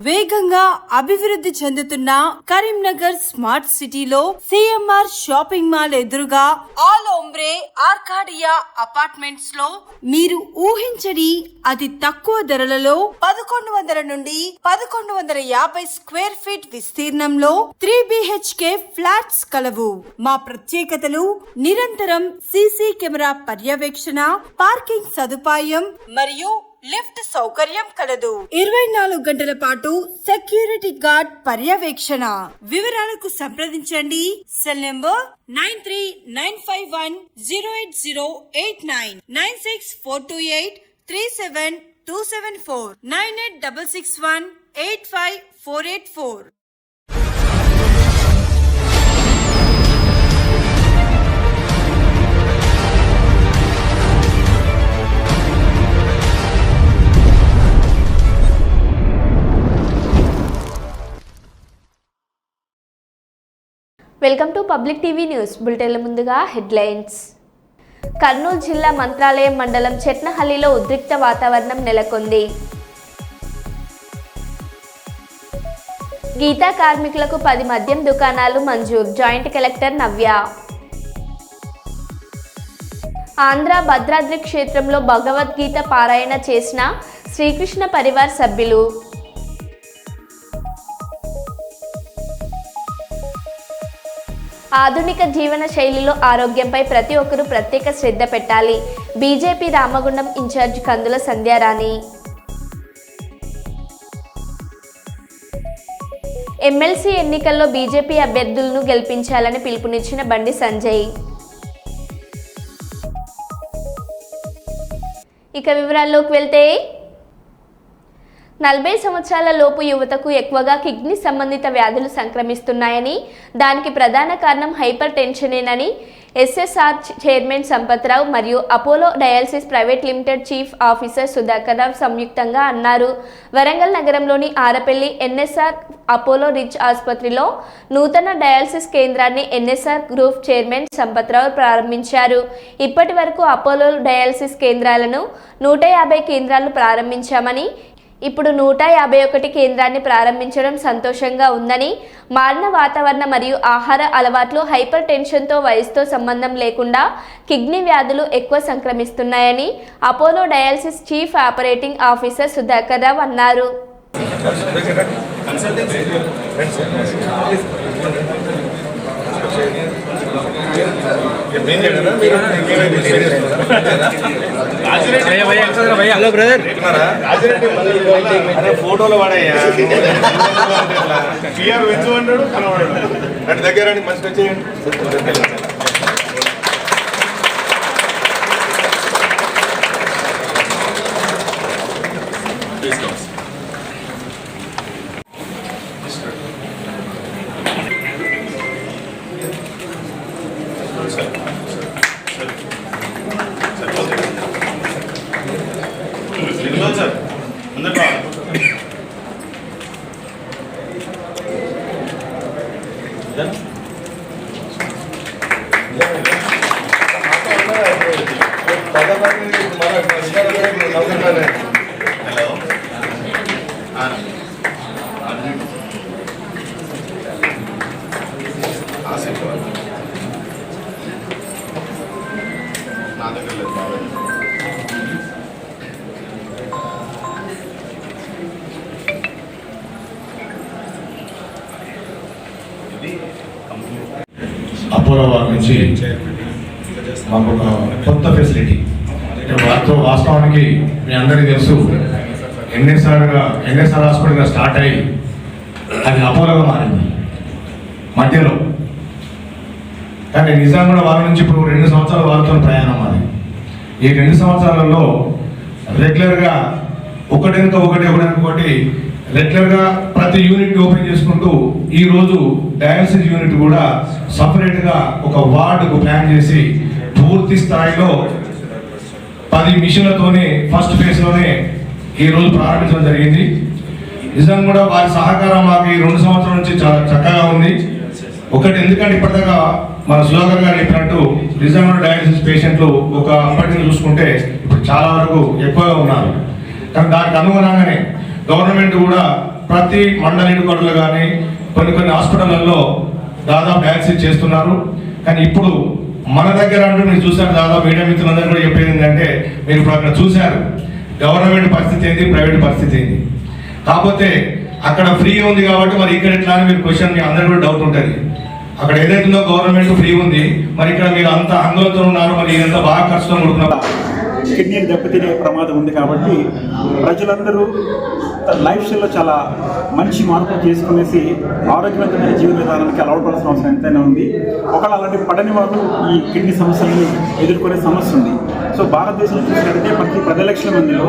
వేగంగా అభివృద్ధి చెందుతున్న కరీంనగర్ స్మార్ట్ సిటీలో సిఎంఆర్ షాపింగ్ మాల్ ఎదురుగా ఆల్ ఒంబ్రే ఆర్కాడియా అపార్ట్మెంట్స్ లో మీరు ఊహించని అతి తక్కువ ధరలలో 1100 నుండి 1150 స్క్వేర్ ఫీట్ విస్తీర్ణంలో 3 BHK ఫ్లాట్స్ కలవు. మా ప్రత్యేకతలు నిరంతరం సీసీ కెమెరా పర్యవేక్షణ, పార్కింగ్ సదుపాయం మరియు లిఫ్ట్ సౌకర్యం కలదు. 24 గంటల పాటు సెక్యూరిటీ గార్డ్ పర్యవేక్షణ. వివరాలకు సంప్రదించండి. Cell number 9395108089 9642837274 9866185484. Welcome to public TV news బులెటిన్ల ముందుగా హెడ్లైన్స్. కర్నూలు జిల్లా మంత్రాలయం మండలం చెట్నహల్లిలో ఉద్రిక్త వాతావరణం నెలకొంది. గీతా కార్మికులకు 10 మద్యం దుకాణాలు మంజూరు. జాయింట్ కలెక్టర్ నవ్య. ఆంధ్ర భద్రాద్రి క్షేత్రంలో భగవద్గీత పారాయణ చేసిన శ్రీకృష్ణ పరివార్ సభ్యులు. ఆధునిక జీవన శైలిలో ఆరోగ్యంపై ప్రతి ఒక్కరూ ప్రత్యేక శ్రద్ధ పెట్టాలి. బీజేపీ రామగుండం ఇన్ఛార్జ్ కందుల సంధ్యారాణి. ఎమ్మెల్సీ ఎన్నికల్లో బీజేపీ అభ్యర్థులను గెలిపించాలని పిలుపునిచ్చిన బండి సంజయ్. ఇక వివరాల్లోకి వెళ్తే 40 సంవత్సరాల లోపు యువతకు ఎక్కువగా కిడ్నీ సంబంధిత వ్యాధులు సంక్రమిస్తున్నాయని, దానికి ప్రధాన కారణం హైపర్ టెన్షనేనని ఎస్ఎస్ఆర్ చైర్మన్ సంపత్రావు మరియు Apollo dialysis private limited chief officer Sudhakar Rao సంయుక్తంగా అన్నారు. వరంగల్ నగరంలోని ఆరపల్లి ఎన్ఎస్ఆర్ అపోలో రిచ్ ఆసుపత్రిలో నూతన డయాలసిస్ కేంద్రాన్ని ఎన్ఎస్ఆర్ గ్రూప్ చైర్మన్ సంపత్రావు ప్రారంభించారు. ఇప్పటి వరకు అపోలో డయాలసిస్ కేంద్రాలను 150 కేంద్రాలు ప్రారంభించామని, ఇప్పుడు 151 కేంద్రాన్ని ప్రారంభించడం సంతోషంగా ఉందని, మారిన వాతావరణ మరియు ఆహార అలవాట్లు, హైపర్ టెన్షన్తో వయసుతో సంబంధం లేకుండా కిడ్నీ వ్యాధులు ఎక్కువ సంక్రమిస్తున్నాయని Apollo dialysis chief operating officer Sudhakar Rao అన్నారు. ఫోటోలో వాడయ్యా దగ్గర మంచి వచ్చేయండి. నా దగ్గర లేదు బాగా. అపోలో వారి నుంచి మాకు ఒక కొత్త ఫెసిలిటీ వాస్తవానికి మీ అందరికీ తెలుసు, ఎన్ఎస్ఆర్ హాస్పిటల్గా స్టార్ట్ అయ్యి అది అపోలోగా మారింది మధ్యలో. కానీ నిజాం కూడా వారి నుంచి ఇప్పుడు 2 సంవత్సరాల వారితో ప్రయాణం అది. ఈ 2 సంవత్సరాలలో రెగ్యులర్గా ఒకటి రెగ్యులర్గా ప్రతి యూనిట్ ఓపెన్ చేసుకుంటూ ఈరోజు డయాలసిస్ యూనిట్ కూడా సపరేట్గా ఒక వార్డుకు ప్లాన్ చేసి పూర్తి స్థాయిలో 10 మిషన్లతోనే ఫస్ట్ ఫేజ్లోనే ఈరోజు ప్రారంభించడం జరిగింది. నిజంగా కూడా వారి సహకారం మాకు ఈ 2 సంవత్సరాల నుంచి చాలా చక్కగా ఉంది. ఒకటి ఎందుకంటే ఇప్పటిదాకా మన సుధాకర్ గారు చెప్పినట్టు నిజంగా డయాలసిస్ పేషెంట్లు ఒక అప్పటిని చూసుకుంటే ఇప్పుడు చాలా వరకు ఎక్కువగా ఉన్నారు. కానీ దానికి అనుగుణంగానే గవర్నమెంట్ కూడా ప్రతి మండల హెడ్‌క్వార్టర్లో కానీ కొన్ని హాస్పిటళ్లలో దాదాపు డయాలసిస్ చేస్తున్నారు. కానీ ఇప్పుడు మన దగ్గర అంటూ మీరు చూసారు, దాదాపు మీడియా మిత్రులందరూ కూడా చెప్పేది ఏంటంటే, మీరు ఇప్పుడు అక్కడ చూశారు గవర్నమెంట్ పరిస్థితి ఏంది, ప్రైవేట్ పరిస్థితి ఏంది. కాకపోతే అక్కడ ఫ్రీ ఉంది కాబట్టి మరి ఇక్కడ ఎట్లా అని మీరు క్వశ్చన్, మీ అందరూ కూడా డౌట్ ఉంటుంది. అక్కడ ఏదైతుందో గవర్నమెంట్ ఫ్రీ ఉంది, మరి ఇక్కడ మీరు అంత ఆందోళనతో ఉన్నారు, మరి ఇదంతా బాగా ఖర్చుతో ఉంటున్నారు. కిడ్నీలు దెబ్బతినే ప్రమాదం ఉంది కాబట్టి ప్రజలందరూ లైఫ్ స్టైల్లో చాలా మంచి మార్పులు చేసుకునేసి ఆరోగ్యవంతమైన జీవన విధానానికి అలవాటుపడాల్సిన అవసరం ఎంతైనా ఉంది. ఒకవేళ అలాంటి పడని వాళ్ళు ఈ కిడ్నీ సమస్యలను ఎదుర్కొనే సమస్య ఉంది. సో భారతదేశంలో చూసినట్లయితే ప్రతి 10 లక్షల మందిలో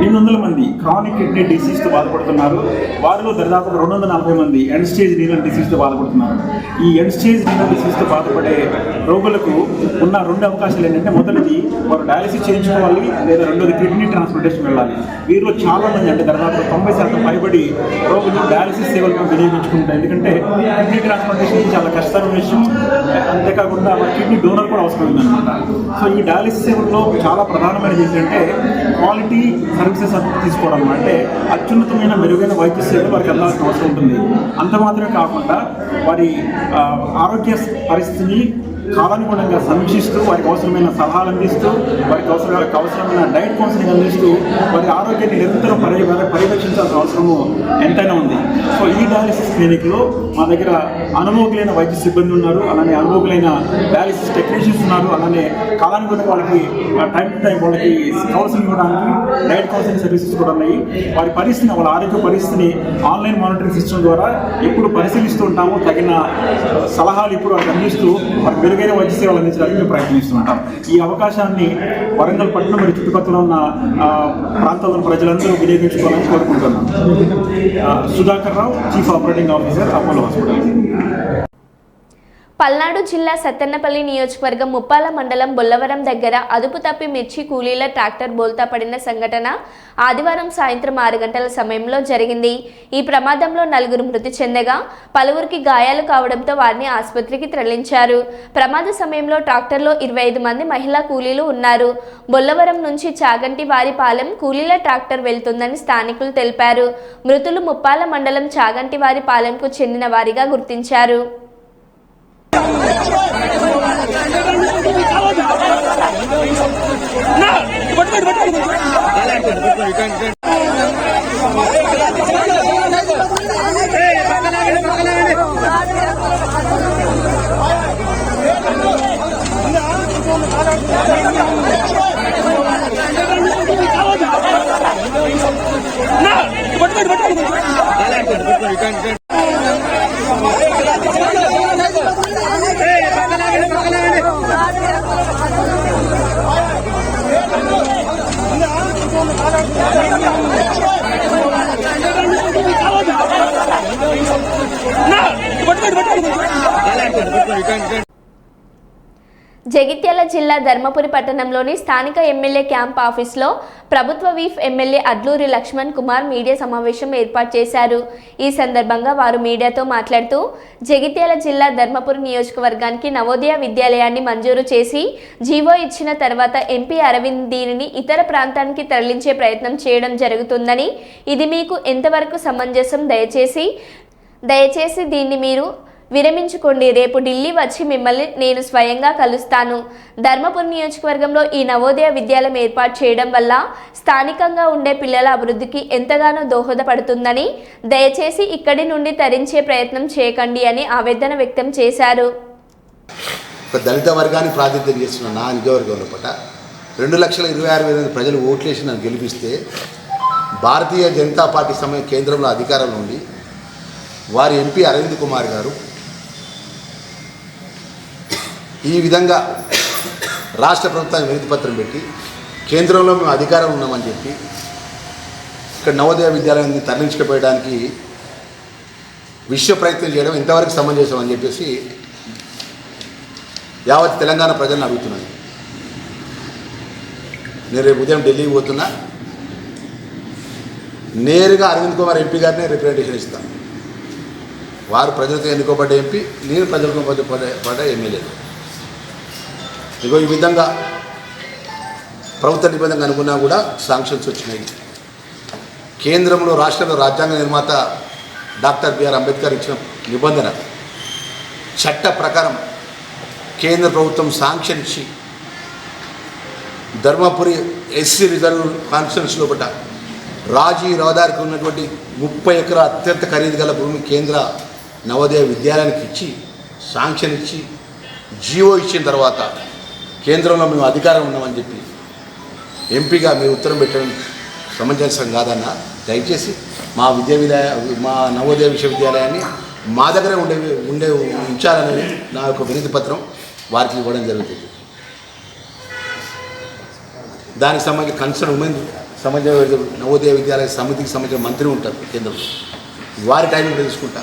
800 మంది క్రానిక్ కిడ్నీ డిసీజ్తో బాధపడుతున్నారు. వారిలో దాదాపు 240 మంది ఎండ్ స్టేజ్ రీనల్ డిసీజ్తో బాధపడుతున్నారు. ఈ ఎండ్ స్టేజ్ రీనల్ డిసీజ్తో బాధపడే రోగులకు ఉన్న 2 అవకాశాలు ఏంటంటే, మొదటిది వారు డయాలసిస్ చేయించుకోవాలి, లేదా రెండోది కిడ్నీ ట్రాన్స్ప్లాంటేషన్ వెళ్ళాలి. వీరిలో చాలా మంది, అంటే దాదాపు 90% పైబడి రోగులు డయాలసిస్ సేవలను వినియోగించుకుంటారు. ఎందుకంటే కిడ్నీ ట్రాన్స్ప్లాంటేషన్ చాలా కష్టమైన విషయం. అంతేకాకుండా కిడ్నీ డోనర్ కూడా అవసరం ఉందన్నమాట. సో ఈ డయాలసిస్ సేవల్లో చాలా ప్రధానమైనది ఏంటంటే క్వాలిటీ సర్వీసెస్ తీసుకోవడం. అంటే అత్యున్నతమైన మెరుగైన వైద్య సేవలు వారికి అందాల్సిన అవసరం ఉంటుంది. అంత మాత్రమే కాకుండా వారి ఆరోగ్య పరిస్థితిని కాలానుగుణంగా సమీక్షిస్తూ, వారికి అవసరమైన సలహాలు అందిస్తూ, వారికి అవసరమైన డైట్ కౌన్సిలింగ్ అందిస్తూ వారి ఆరోగ్యాన్ని నిరంతరం పర్యవేక్షించాల్సిన అవసరము ఎంతైనా ఉంది. సో ఈ డయాలసిస్ క్లినిక్లో మా దగ్గర అనుభవకులైన వైద్య సిబ్బంది ఉన్నారు, అలానే అనుభవకులైన డయాలసిస్ టెక్నీషియన్స్ ఉన్నారు. అలానే కాలానుగుణంగా వాళ్ళకి టైం టు టైం వాళ్ళకి కౌన్సిలింగ్ ఇవ్వడానికి డైట్ కౌన్సిలింగ్ సర్వీసెస్ కూడా ఉన్నాయి. వారి పరిస్థితిని, వాళ్ళ ఆరోగ్య పరిస్థితిని ఆన్లైన్ మానిటరింగ్ సిస్టమ్ ద్వారా ఎప్పుడు పరిశీలిస్తూ ఉంటాము. తగిన సలహాలు ఇప్పుడు వారికి అందిస్తూ వారికి మెరుగైన వైద్య సేవలు అందించడానికి మేము ప్రయత్నిస్తుంటాం. ఈ అవకాశాన్ని వరంగల్ పట్టణం మరియు చుట్టుపక్కల ఉన్న ప్రాంతాల ప్రజలందరూ వినియోగించుకోవాలని కోరుకుంటున్నాం. Sudhakar Rao, chief operating officer, Apollo hospital. Palnadu జిల్లా సత్తెన్నపల్లి నియోజకవర్గం ముప్పాల మండలం బొల్లవరం దగ్గర అదుపు తప్పి మిర్చి కూలీల ట్రాక్టర్ బోల్తా పడిన సంఘటన ఆదివారం సాయంత్రం 6 గంటల సమయంలో జరిగింది. ఈ ప్రమాదంలో 4 మృతి చెందగా పలువురికి గాయాలు కావడంతో వారిని ఆసుపత్రికి తరలించారు. ప్రమాద సమయంలో ట్రాక్టర్లో 25 మంది మహిళా కూలీలు ఉన్నారు. బొల్లవరం నుంచి చాగంటి వారిపాలెం కూలీల ట్రాక్టర్ వెళ్తుందని స్థానికులు తెలిపారు. మృతులు ముప్పాల మండలం చాగంటి వారిపాలెంకు చెందిన వారిగా గుర్తించారు. జగిత్యాల జిల్లా ధర్మపురి పట్టణంలోని స్థానిక ఎమ్మెల్యే క్యాంప్ ఆఫీస్లో ప్రభుత్వ whip MLA Adluri Laxman Kumar media సమావేశం ఏర్పాటు చేశారు. ఈ సందర్భంగా వారు మీడియాతో మాట్లాడుతూ జగిత్యాల జిల్లా ధర్మపురి నియోజకవర్గానికి నవోదయ విద్యాలయాన్ని మంజూరు చేసి జీవో ఇచ్చిన తర్వాత ఎంపీ అరవింద్ దీనిని ఇతర ప్రాంతానికి తరలించే ప్రయత్నం చేయడం జరుగుతుందని, ఇది మీకు ఎంతవరకు సమంజసం? దయచేసి దీన్ని మీరు విరమించుకోండి. రేపు ఢిల్లీ వచ్చి మిమ్మల్ని నేను స్వయంగా కలుస్తాను. ధర్మపురి నియోజకవర్గంలో ఈ నవోదయ విద్యాలయం ఏర్పాటు చేయడం వల్ల స్థానికంగా ఉండే పిల్లల అభివృద్ధికి ఎంతగానో దోహదపడుతుందని, దయచేసి ఇక్కడి నుండి తరించే ప్రయత్నం చేయకండి అని ఆవేదన వ్యక్తం చేశారు. ఒక దళిత వర్గాన్ని ప్రాతినిధ్యం చేస్తున్న నా నియోజకవర్గంలో పట 2,26,000 ప్రజలు ఓట్లేసి నన్ను గెలిపిస్తే భారతీయ జనతా పార్టీ కేంద్రంలో అధికారంలో ఉండి వారి ఎంపీ అరవింద్ కుమార్ గారు ఈ విధంగా రాష్ట్ర ప్రభుత్వానికి వినతిపత్రం పెట్టి కేంద్రంలో మేము అధికారం ఉన్నామని చెప్పి ఇక్కడ నవోదయ విద్యాలయాన్ని తరలించకపోయడానికి విశ్వ ప్రయత్నం చేయడం ఎంతవరకు సమంజసం అని చెప్పేసి యావత్ తెలంగాణ ప్రజలను అడుగుతున్నాను. నేను రేపు ఉదయం ఢిల్లీకి పోతున్నా, నేరుగా అరవింద్ కుమార్ ఎంపీ గారినే రిప్రజెంటేషన్ ఇస్తాను. వారు ప్రజలతో ఎన్నుకోబడ్డ ఎంపీ, నేను ప్రజలకు పడ్డ ఎమ్మెల్యే. ఇగో ఈ విధంగా ప్రభుత్వ నిబంధనకు అనుకున్నా కూడా శాంక్షన్స్ వచ్చినాయి. కేంద్రంలో రాష్ట్రంలో రాజ్యాంగ నిర్మాత డాక్టర్ బిఆర్ అంబేద్కర్ ఇచ్చిన నిబంధన చట్ట ప్రకారం కేంద్ర ప్రభుత్వం శాంక్షన్ ఇచ్చి ధర్మపురి ఎస్సీ రిజర్వ్ కాన్స్టిట్యున్సీ లోపల రాజీ రహదారికి ఉన్నటువంటి 30 ఎకరాల అత్యంత ఖరీదు గల భూమి కేంద్ర నవోదయ విద్యాలయానికి ఇచ్చి శాంక్షన్ ఇచ్చి జీవో ఇచ్చిన తర్వాత కేంద్రంలో మేము అధికారం ఉన్నామని చెప్పి ఎంపీగా మీరు ఉత్తరం పెట్టడం సమంజసం కాదన్న. దయచేసి మా నవోదయ విశ్వవిద్యాలయాన్ని మా దగ్గరే ఉంచాలని నా యొక్క వినతి పత్రం వారికి ఇవ్వడం జరుగుతుంది. దానికి సంబంధించి కన్సర్న్ ఉమెన్ నవోదయ విద్యాలయ సమితికి సంబంధించిన మంత్రి ఉంటారు కేంద్రంలో, వారి టైం కూడా తీసుకుంటా,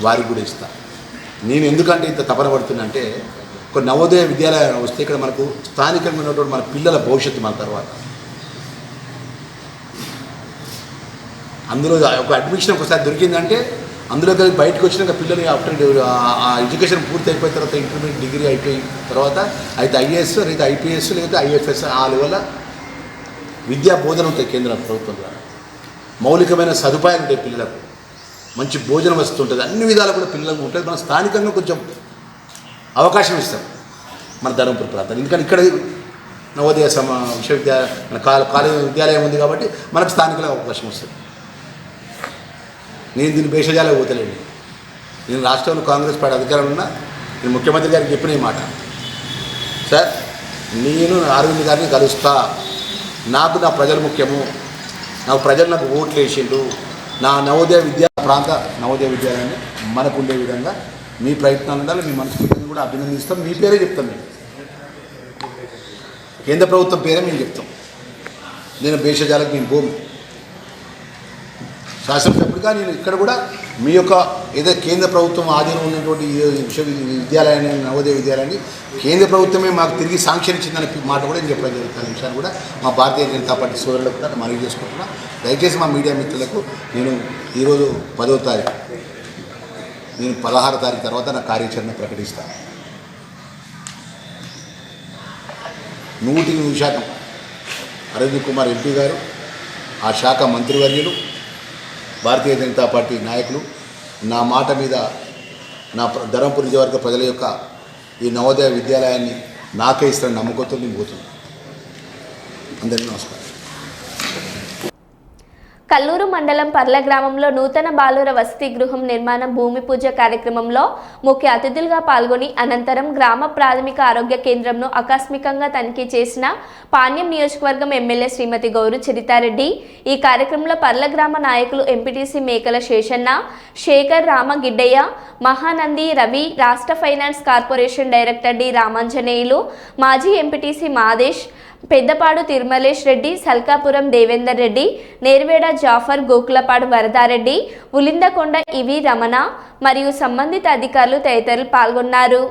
వారికి కూడా ఇస్తా. నేను ఎందుకంటే ఇంత తపన పడుతున్నా అంటే ఒక నవోదయ విద్యాలయం వస్తే ఇక్కడ మనకు స్థానికంగా ఉన్నటువంటి మన పిల్లల భవిష్యత్తు మన తర్వాత అందులో ఒక అడ్మిషన్ ఒకసారి దొరికిందంటే అందులో కలిసి బయటకు వచ్చినాక పిల్లలు ఆఫ్టర్ ఆ ఎడ్యుకేషన్ పూర్తి అయిపోయిన తర్వాత ఇంటర్మీడియట్ డిగ్రీ అయిపోయిన తర్వాత అయితే ఐఏఎస్ లేదా ఐపీఎస్ లేదా ఐఎఫ్ఎస్ ఆ లెవెల్ విద్యా బోధన ఉంటాయి కేంద్ర ప్రభుత్వం ద్వారా. మౌలికమైన సదుపాయాలు ఉంటాయి, పిల్లలకు మంచి భోజనం వస్తుంటుంది, అన్ని విధాలు కూడా పిల్లలకు ఉంటుంది. మనం స్థానికంగా కొంచెం అవకాశం ఇస్తాం మన ధర్మపురి ప్రాంతాన్ని. ఎందుకంటే ఇక్కడ నవోదయ విశ్వవిద్యాలయం మన కాలేజీ విద్యాలయం ఉంది కాబట్టి మనకు స్థానికంగా అవకాశం వస్తుంది. నేను దీన్ని భేషజాలకు పోతలేను. నేను రాష్ట్రంలో కాంగ్రెస్ పార్టీ అధికారం ఉన్నా నేను ముఖ్యమంత్రి గారికి చెప్పిన ఈ మాట, సార్ నేను అరవింద్ గారిని కలుస్తా, నాకు నా ప్రజలు ముఖ్యము, నాకు ఓట్లు వేసిండు, నా నవోదయ నవోదయ విద్యాలయాన్ని మనకు ఉండే విధంగా మీ ప్రయత్నాలు ఉండాలి, మీ మనస్ఫూర్తిని కూడా అభినందిస్తాం. మీ పేరే చెప్తాం, మేము కేంద్ర ప్రభుత్వం పేరే మేము చెప్తాం. నేను భేషజాలకు మేము భూమి శాసనసభ్యుడిగా నేను ఇక్కడ కూడా మీ యొక్క ఏదైతే కేంద్ర ప్రభుత్వం ఆధీనం ఉన్నటువంటి విశ్వవిద్యాలయాన్ని నవోదయ విద్యాలయాన్ని కేంద్ర ప్రభుత్వమే మాకు తిరిగి శాంక్షన్ ఇచ్చిందనే మాట కూడా నేను చెప్పడం జరుగుతుంది. విషయాన్ని కూడా మా భారతీయ జనతా పార్టీ సోదరులకు కూడా మనవి చేసుకుంటున్నా. దయచేసి మా మీడియా మిత్రులకు నేను ఈరోజు 10వ తారీఖు, నేను 16వ తారీఖు తర్వాత నా కార్యాచరణ ప్రకటిస్తాను. 100% అరవింద్ కుమార్ ఎంపీ గారు, ఆ శాఖ మంత్రివర్యులు, భారతీయ జనతా పార్టీ నాయకులు నా మాట మీద నా ధర్మపురి నియోజకవర్గ ప్రజల యొక్క ఈ నవోదయ విద్యాలయాన్ని నాకే ఇస్తారని నమ్మకంతో నేను పోతున్నాను. అందరికీ నమస్కారం. కల్లూరు మండలం పర్ల గ్రామంలో నూతన బాలుర వసతి గృహం నిర్మాణం భూమి పూజ కార్యక్రమంలో ముఖ్య అతిథులుగా పాల్గొని అనంతరం గ్రామ ప్రాథమిక ఆరోగ్య కేంద్రంను ఆకస్మికంగా తనిఖీ చేసిన పాణ్యం నియోజకవర్గం ఎమ్మెల్యే శ్రీమతి గౌరు చరితారెడ్డి. ఈ కార్యక్రమంలో పర్ల గ్రామ నాయకులు ఎంపీటీసీ మేకల శేషన్న, శేఖర్, రామగిడ్డయ్య, మహానంది, రవి, రాష్ట్ర finance corporation director D Ramanjaneyulu, మాజీ ఎంపీటీసీ మాదేశ్, పెద్దపాడు తిరుమలేష్ రెడ్డి, సల్కాపురం దేవేందర్ రెడ్డి, నేర్వేడ జాఫర్, గోకులపాడు వరదారెడ్డి, ఉలిందకొండ ఇవి రమణ మరియు సంబంధిత అధికారులు తదితరులు పాల్గొన్నారు.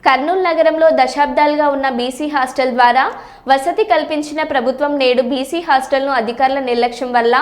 కర్నూలు నగరంలో దశాబ్దాలుగా ఉన్న బీసీ హాస్టల్ ద్వారా వసతి కల్పించిన ప్రభుత్వం నేడు బీసీ హాస్టల్ను అధికారుల నిర్లక్ష్యం వల్ల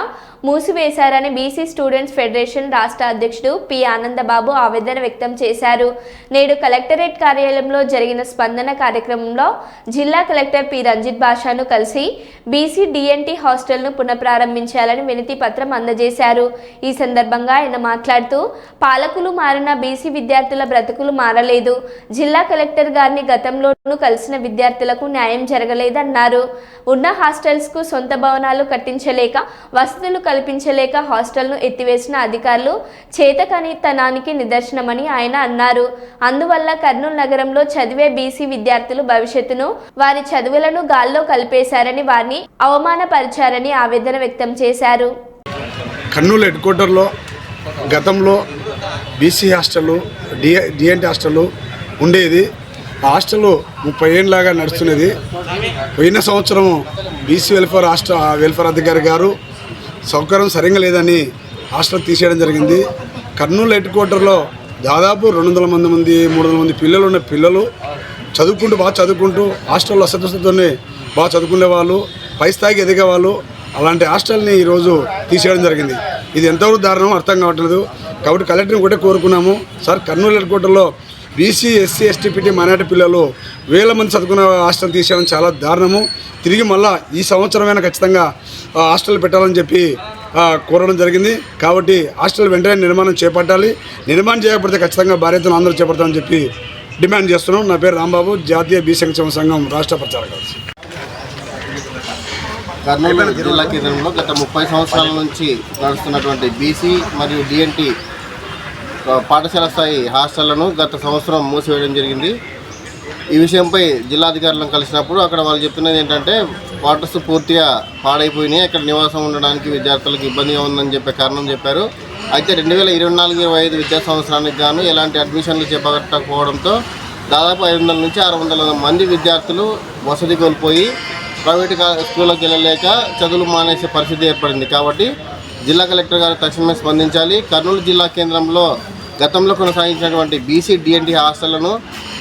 మూసివేశారని బీసీ స్టూడెంట్స్ ఫెడరేషన్ రాష్ట్ర అధ్యక్షుడు పి ఆనందబాబు ఆవేదన వ్యక్తం చేశారు. నేడు కలెక్టరేట్ కార్యాలయంలో జరిగిన స్పందన కార్యక్రమంలో జిల్లా కలెక్టర్ పి రంజిత్ బాషాను కలిసి బీసీ డిఎన్టీ హాస్టల్ను పునఃప్రారంభించాలని వినతి పత్రం అందజేశారు. ఈ సందర్భంగా ఆయన మాట్లాడుతూ పాలకులు మారిన బీసీ విద్యార్థుల బ్రతుకులు మారలేదు. జిల్లా కలెక్టర్ గారిని గతంలోనూ కలిసిన విద్యార్థులకు న్యాయం జరగలేదన్నారు. ఉన్న హాస్టల్స్ కు సొంత భవనాలు కట్టించలేక, వసతులు కల్పించలేక హాస్టల్ను ఎత్తివేసిన అధికారులు చేతకానితనానికి నిదర్శనమని ఆయన అన్నారు. అందువల్ల కర్నూలు నగరంలో చదివే బీసీ విద్యార్థులు భవిష్యత్తును, వారి చదువులను గాల్లో కలిపేశారని, వారిని అవమానపరిచారని ఆవేదన వ్యక్తం చేశారు. కర్నూలు హెడ్ క్వార్టర్లో గతంలో బీసీ హాస్టళ్ళు, డిఎన్టీ హాస్టళ్ళు ఉండేది. హాస్టల్ 30 ఏళ్ళలాగా నడుస్తున్నది. పోయిన సంవత్సరం బీసీ వెల్ఫేర్ అధికారి గారు సౌకర్యం సరిగ్గా లేదని హాస్టల్ తీసేయడం జరిగింది. కర్నూలు హెడ్ క్వార్టర్లో దాదాపు 200 మంది 300 మంది పిల్లలు ఉన్న పిల్లలు బాగా చదువుకుంటూ హాస్టల్లో అసతోనే బాగా చదువుకునే వాళ్ళు, పై స్థాయికి ఎదిగే వాళ్ళు, అలాంటి హాస్టల్ని ఈరోజు తీసేయడం జరిగింది. ఇది ఎంతవరకు దారుణం అర్థం కావట్లేదు. కాబట్టి కలెక్టర్ని కూడా కోరుకున్నాము, సార్ కర్నూలు హెడ్ క్వార్టర్లో BC SC ST PT minority పిల్లలు 1000 మంది చదువుకున్న హాస్టల్ తీసేయడం చాలా దారుణము. తిరిగి మళ్ళీ ఈ సంవత్సరమైనా ఖచ్చితంగా హాస్టల్ పెట్టాలని చెప్పి కోరడం జరిగింది. కాబట్టి హాస్టల్ వెంటనే నిర్మాణం చేపట్టాలి. నిర్మాణం చేయకపోతే ఖచ్చితంగా బాధ్యతను అందరూ చేపడతామని చెప్పి డిమాండ్ చేస్తున్నాం. నా పేరు రాంబాబు, జాతీయ బీ సంక్షేమ సంఘం రాష్ట్ర ప్రచారకుడు. కర్నూలు జిల్లా కేంద్రంలో గత 30 సంవత్సరాల నుంచి నడుస్తున్నటువంటి బీసీ మరియు డిఎన్టీ పాఠశాల స్థాయి హాస్టళ్లను గత సంవత్సరం మూసివేయడం జరిగింది. ఈ విషయంపై జిల్లాధికారులను కలిసినప్పుడు అక్కడ వాళ్ళు చెప్తున్నది ఏంటంటే క్వార్టర్స్ పూర్తిగా పాడైపోయినాయి, అక్కడ నివాసం ఉండడానికి విద్యార్థులకు ఇబ్బందిగా ఉందని చెప్పే కారణం చెప్పారు. అయితే 2024-25 విద్యా సంవత్సరానికి గాను ఎలాంటి అడ్మిషన్లు చేపట్టకపోవడంతో దాదాపు 500 నుంచి 600 మంది విద్యార్థులు వసతి కోల్పోయి ప్రైవేటు స్కూళ్ళకి వెళ్ళలేక చదువులు మానేసే పరిస్థితి ఏర్పడింది. కాబట్టి జిల్లా కలెక్టర్ గారు తక్షణమే స్పందించాలి. కర్నూలు జిల్లా కేంద్రంలో గతంలో కొనసాగించినటువంటి బీసీ డిఎన్టీ హాస్టళ్లను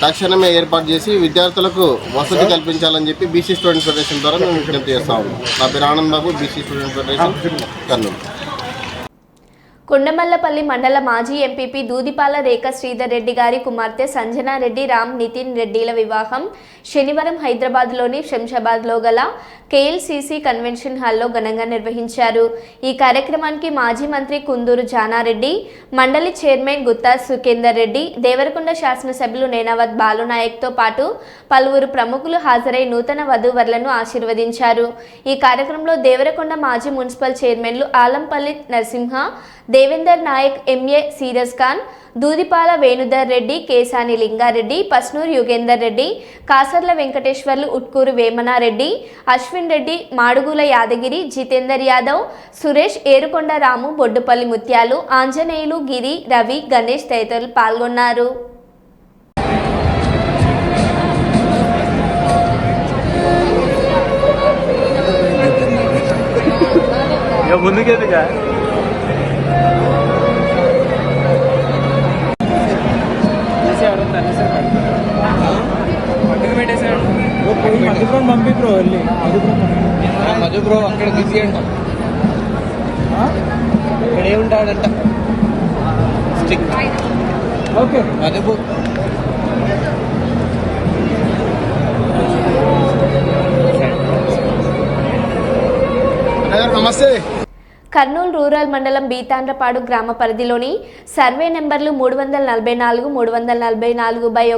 తక్షణమే ఏర్పాటు చేసి విద్యార్థులకు వసతి కల్పించాలని చెప్పి బీసీ స్టూడెంట్ ఫెడరేషన్ ద్వారా మేము విజ్ఞప్తి చేస్తా ఉన్నాం. నా పేరు Anand Babu, BC student federation Kurnool. Kondamallapalli మండల మాజీ ఎంపీపీ దూదిపాల రేఖ శ్రీధర్ రెడ్డి గారి కుమార్తె సంజనారెడ్డి రామ్ నితిన్ రెడ్డిల వివాహం శనివారం హైదరాబాద్లోని శంషాబాద్లో గల కేఎల్సీసీ కన్వెన్షన్ హాల్లో ఘనంగా నిర్వహించారు. ఈ కార్యక్రమానికి మాజీ మంత్రి కుందూరు జానారెడ్డి, మండలి చైర్మన్ గుత్తా సుఖేందర్ రెడ్డి, దేవరకొండ శాసనసభ్యులు నేనావత్ బాలునాయక్తో పాటు పలువురు ప్రముఖులు హాజరై నూతన వధూవరులను ఆశీర్వదించారు. ఈ కార్యక్రమంలో దేవరకొండ మాజీ మున్సిపల్ చైర్మన్లు ఆలంపల్లి నరసింహ, దేవేందర్ నాయక్, ఎంఏ సీరజ్ ఖాన్, దూదిపాల వేణుధర్ రెడ్డి, కేసాని లింగారెడ్డి, పస్నూర్ యుగేందర్ రెడ్డి, కాసర్ల వెంకటేశ్వర్లు, ఉట్కూరు వేమనారెడ్డి, అశ్విన్ రెడ్డి, మాడుగుల యాదగిరి, జితేందర్ యాదవ్, సురేష్, ఏరుకొండ రాము, బొడ్డుపల్లి ముత్యాలు, ఆంజనేయులు, గిరి, రవి, గణేష్ తదితరులు పాల్గొన్నారు. మధు బ్రో అక్కడ బిజీ అంట, ఇక్కడ ఏముంటాడంట స్టిక్. ఓకే మధు నమస్తే. కర్నూలు రూరల్ మండలం బీతాండ్రపాడు గ్రామ పరిధిలోని సర్వే నెంబర్లు 344, 344/1,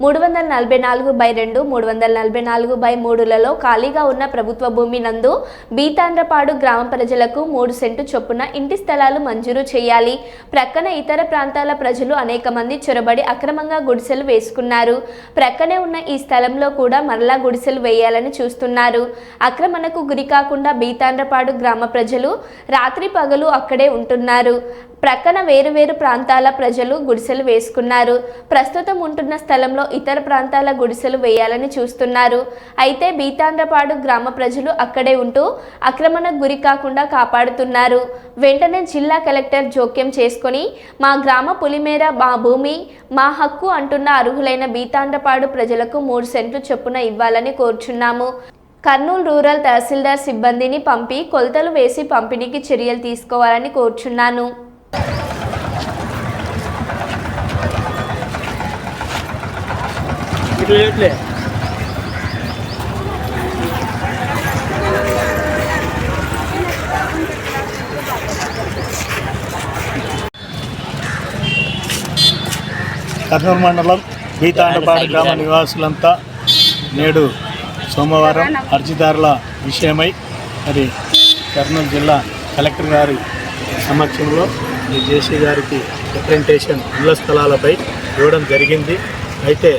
344/2, 344/3లలో ఖాళీగా ఉన్న ప్రభుత్వ భూమి నందు బీతాండ్రపాడు గ్రామ ప్రజలకు 3 సెంటు చొప్పున ఇంటి స్థలాలు మంజూరు చేయాలి. ప్రక్కన ఇతర ప్రాంతాల ప్రజలు అనేక మంది చొరబడి అక్రమంగా గుడిసెలు వేసుకున్నారు. ప్రక్కనే ఉన్న ఈ స్థలంలో కూడా మరలా గుడిసెలు వేయాలని చూస్తున్నారు. ఆక్రమణకు గురి కాకుండా బీతాండ్రపాడు గ్రామ ప్రజలు రాత్రి పగలు అక్కడే ఉంటున్నారు. ప్రక్కన వేరు ప్రాంతాల ప్రజలు గుడిసెలు వేసుకున్నారు. ప్రస్తుతం ఉంటున్న స్థలంలో ఇతర ప్రాంతాల గుడిసెలు వేయాలని చూస్తున్నారు. అయితే బీతాండ్రపాడు గ్రామ ప్రజలు అక్కడే ఉంటూ ఆక్రమణకు గురి కాకుండా కాపాడుతున్నారు. వెంటనే జిల్లా కలెక్టర్ జోక్యం చేసుకొని మా గ్రామ పులిమేర, మా భూమి, మా హక్కు అంటున్న అర్హులైన బీతాండ్రపాడు ప్రజలకు 3 సెంట్లు చొప్పున ఇవ్వాలని కోరుచున్నాము. కర్నూలు రూరల్ తహసీల్దార్ సిబ్బందిని పంపి కొలతలు వేసి పంపిణీకి చర్యలు తీసుకోవాలని కోరుచున్నాను. కర్నూలు మండలం బీతాండ్రపాడు గ్రామ నివాసులంతా నేడు సోమవారం అర్జీదారుల విషయమై మరి కర్నూలు జిల్లా కలెక్టర్ గారి సమక్షంలో జేసీ గారికి రిప్రజెంటేషన్ ఇళ్ల స్థలాలపై ఇవ్వడం జరిగింది. అయితే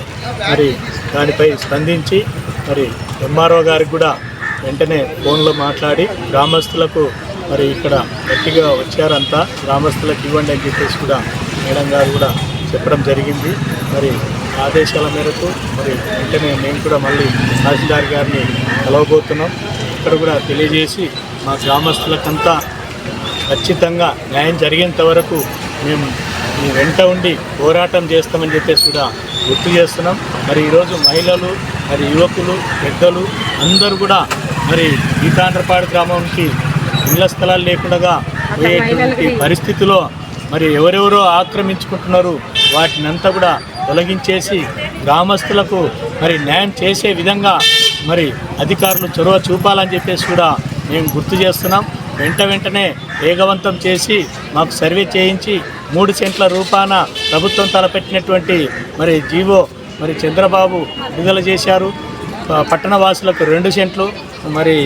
మరి దానిపై స్పందించి మరి ఎంఆర్ఓ గారికి కూడా వెంటనే ఫోన్లో మాట్లాడి గ్రామస్తులకు మరి ఇక్కడ గట్టిగా వచ్చారంతా గ్రామస్తులకు ఇవ్వండి అని చెప్పేసి కూడా మేడం గారు కూడా చెప్పడం జరిగింది. మరి ఆదేశాల మేరకు మరి వెంటనే మేము కూడా మళ్ళీ తహసీల్దార్ గారిని కలవబోతున్నాం. ఇక్కడ కూడా తెలియజేసి మా గ్రామస్తులకంతా ఖచ్చితంగా న్యాయం జరిగేంత వరకు మేము మీ వెంట ఉండి పోరాటం చేస్తామని చెప్పేసి కూడా గుర్తు చేస్తున్నాం. మరి ఈరోజు మహిళలు, మరి యువకులు, పెద్దలు అందరూ కూడా మరి గీతాండ్రపాడు గ్రామానికి ఇళ్ల స్థలాలు లేకుండా పోయేటువంటి పరిస్థితిలో మరి ఎవరెవరో ఆక్రమించుకుంటున్నారు, వాటినంతా కూడా తొలగించేసి గ్రామస్తులకు మరి న్యాయం చేసే విధంగా మరి అధికారులు చొరవ చూపాలని చెప్పేసి కూడా మేము గుర్తు చేస్తున్నాం. వెంటనే వేగవంతం చేసి మాకు సర్వే చేయించి 3 సెంట్ల రూపాన ప్రభుత్వం తలపెట్టినటువంటి మరి జీవో మరి చంద్రబాబు విడుదల చేశారు. పట్టణ వాసులకు 2 సెంట్లు, మరి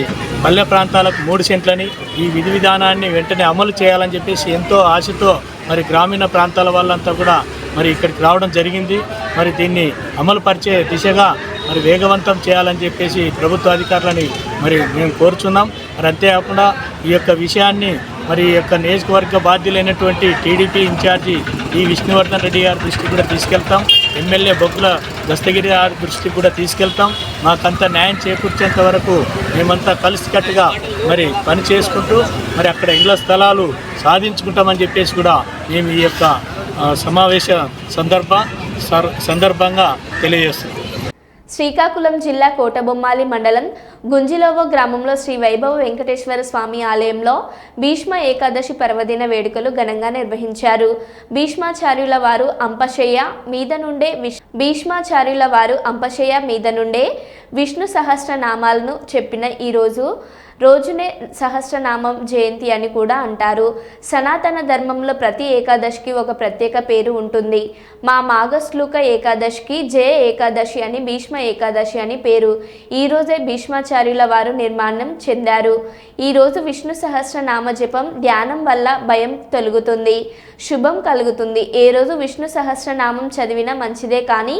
పల్లె ప్రాంతాలకు 3 సెంట్లని ఈ విధి విధానాన్ని వెంటనే అమలు చేయాలని చెప్పేసి ఎంతో ఆశతో మరి గ్రామీణ ప్రాంతాల వాళ్ళంతా కూడా మరి ఇక్కడికి రావడం జరిగింది. మరి దీన్ని అమలు పరిచే దిశగా మరి వేగవంతం చేయాలని చెప్పేసి ప్రభుత్వ అధికారులని మరి మేము కోరుచున్నాం. మరి అంతేకాకుండా ఈ యొక్క విషయాన్ని మరి ఈ యొక్క నియోజకవర్గ బాధ్యులైనటువంటి టీడీపీ ఇన్ఛార్జి ఈ విష్ణువర్ధన్ రెడ్డి గారి దృష్టికి కూడా తీసుకెళ్తాం. ఎమ్మెల్యే బొగ్గుల దస్తగిరి గారి దృష్టికి కూడా తీసుకెళ్తాం. మాకంతా న్యాయం చేకూర్చేంత వరకు మేమంతా కలిసికట్టుగా మరి పని చేసుకుంటూ మరి అక్కడ ఇళ్ల స్థలాలు సాధించుకుంటామని చెప్పేసి కూడా మేము ఈ యొక్క సమావేశ సందర్భంగా తెలియజేస్తున్నాం. శ్రీకాకుళం జిల్లా కోటబొమ్మాలి మండలం గుంజిలోవ గ్రామంలో శ్రీ వైభవ వెంకటేశ్వర స్వామి ఆలయంలో భీష్మ ఏకాదశి పర్వదిన వేడుకలు ఘనంగా నిర్వహించారు. భీష్మాచార్యుల వారు అంపశయ్య మీద నుండే విష్ణు సహస్రనామాలను చెప్పిన ఈ రోజునే సహస్రనామం జయంతి అని కూడా అంటారు. సనాతన ధర్మంలో ప్రతి ఏకాదశికి ఒక ప్రత్యేక పేరు ఉంటుంది. మా మాఘశ్లోక ఏకాదశికి జయ ఏకాదశి అని, భీష్మ ఏకాదశి అని పేరు. ఈరోజే భీష్మాచార్యుల వారు నిర్మాణం చెందారు. ఈరోజు విష్ణు సహస్రనామ జపం ధ్యానం వల్ల భయం తొలగుతుంది, శుభం కలుగుతుంది. ఏ రోజు విష్ణు సహస్రనామం చదివినా మంచిదే, కానీ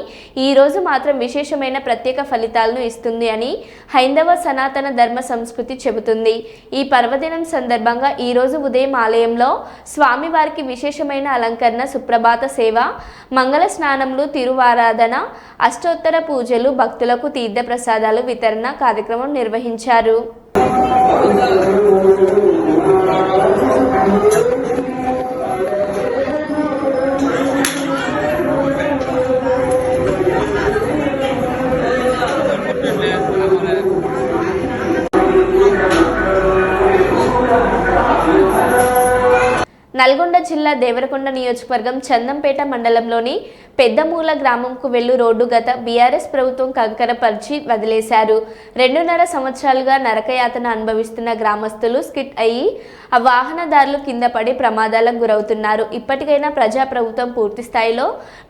ఈరోజు మాత్రం విశేషమైన ప్రత్యేక ఫలితాలను ఇస్తుంది అని హైందవ సనాతన ధర్మ సంస్కృతి చెబుతుంది. ఈ పర్వదినం సందర్భంగా ఈరోజు ఉదయం ఆలయంలో స్వామివారికి విశేషమైన అలంకరణ, సుప్రభాత సేవ, మంగళ స్నానములు, తిరువారాధన, అష్టోత్తర పూజలు, భక్తులకు తీర్థ ప్రసాదాలు వితరణ కార్యక్రమం నిర్వహించారు. నల్గొండ జిల్లా దేవరకొండ నియోజకవర్గం చందంపేట మండలంలోని పెద్దమూల గ్రామంకు వెళ్ళు రోడ్డు గత బీఆర్ఎస్ ప్రభుత్వం కంకరపరిచి వదిలేశారు. 2.5 సంవత్సరాలుగా నరకయాతన అనుభవిస్తున్న గ్రామస్తులు స్కిట్ అయ్యి ఆ వాహనదారులు కింద పడి ప్రమాదాలకు గురవుతున్నారు. ఇప్పటికైనా ప్రజాప్రభుత్వం పూర్తి స్థాయిలో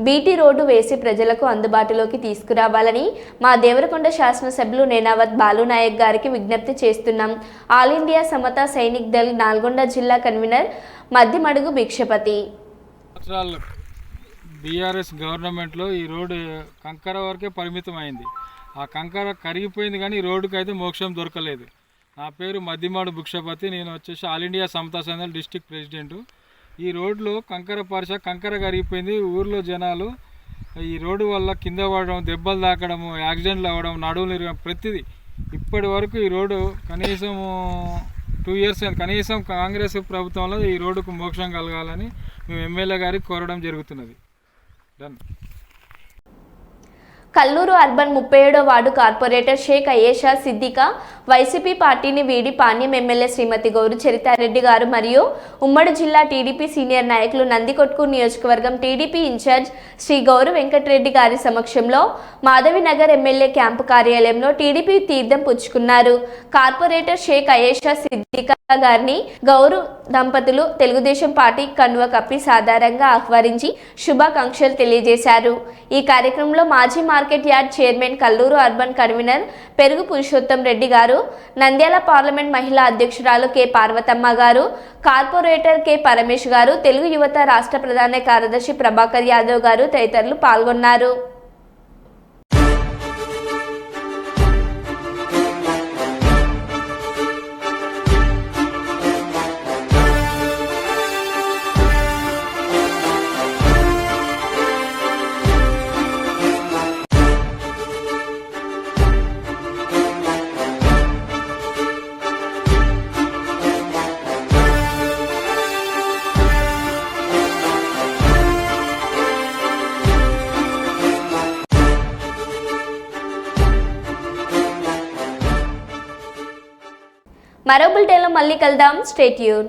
బీటీ రోడ్డు వేసి ప్రజలకు అందుబాటులోకి తీసుకురావాలని మా దేవరకొండ శాసనసభ్యులు నేనావత్ బాలునాయక్ గారికి విజ్ఞప్తి చేస్తున్నాం. ఆల్ ఇండియా సమతా సైనిక్ దళ్ నల్గొండ జిల్లా కన్వీనర్ మద్దిమడుగు భిక్షపతి. బీఆర్ఎస్ గవర్నమెంట్లో ఈ రోడ్డు కంకర వరకే పరిమితం అయింది. ఆ కంకర కరిగిపోయింది, కానీ ఈ రోడ్డుకి అయితే మోక్షం దొరకలేదు. నా పేరు మద్దిమాడు భిక్షపతి. నేను వచ్చేసి ఆల్ ఇండియా సమతా సంఘం డిస్ట్రిక్ట్ ప్రెసిడెంట్. ఈ రోడ్లో కంకర కరిగిపోయింది. ఊర్లో జనాలు ఈ రోడ్డు వల్ల కింద పడడం, దెబ్బలు తాకడము, యాక్సిడెంట్లు అవ్వడం, నడువులు ఇరగడం, ప్రతిదీ. ఇప్పటి వరకు ఈ రోడ్డు కనీసం 2 years కనీసం కాంగ్రెస్ ప్రభుత్వంలో ఈ రోడ్డుకు మోక్షం కలగాలని మేము ఎమ్మెల్యే గారికి కోరడం జరుగుతున్నది. డన్. కల్లూరు అర్బన్ 37వ ward corporator Sheikh Ayesha Siddiqa YCP పార్టీని వీడి పాణ్యం ఎమ్మెల్యే శ్రీమతి గౌరు చరితారెడ్డి గారు మరియు ఉమ్మడి జిల్లా టీడీపీ సీనియర్ నాయకులు నందికొట్కూరు నియోజకవర్గం టీడీపీ ఇన్ఛార్జ్ శ్రీ గౌరు వెంకటరెడ్డి గారి సమక్షంలో మాధవినగర్ ఎమ్మెల్యే క్యాంపు కార్యాలయంలో టీడీపీ తీర్థం పుచ్చుకున్నారు. కార్పొరేటర్ షేక్ అయేషా సిద్దికా గారిని గౌరు దంపతులు తెలుగుదేశం పార్టీ కండువ కప్పి సాధారణంగా ఆహ్వానించి శుభాకాంక్షలు తెలియజేశారు. ఈ కార్యక్రమంలో మాజీ market yard chairman Kallur urban convener Perugu Purushottam Reddy గారు, నంద్యాల పార్లమెంట్ మహిళా అధ్యక్షురాలు కె పార్వతమ్మ గారు, కార్పొరేటర్ కె పరమేష్ గారు, తెలుగు యువత రాష్ట్ర ప్రధాన కార్యదర్శి ప్రభాకర్ యాదవ్ గారు తదితరులు పాల్గొన్నారు. మరో బులెటిన్లో మళ్ళీ కలుద్దాం. Stay tune.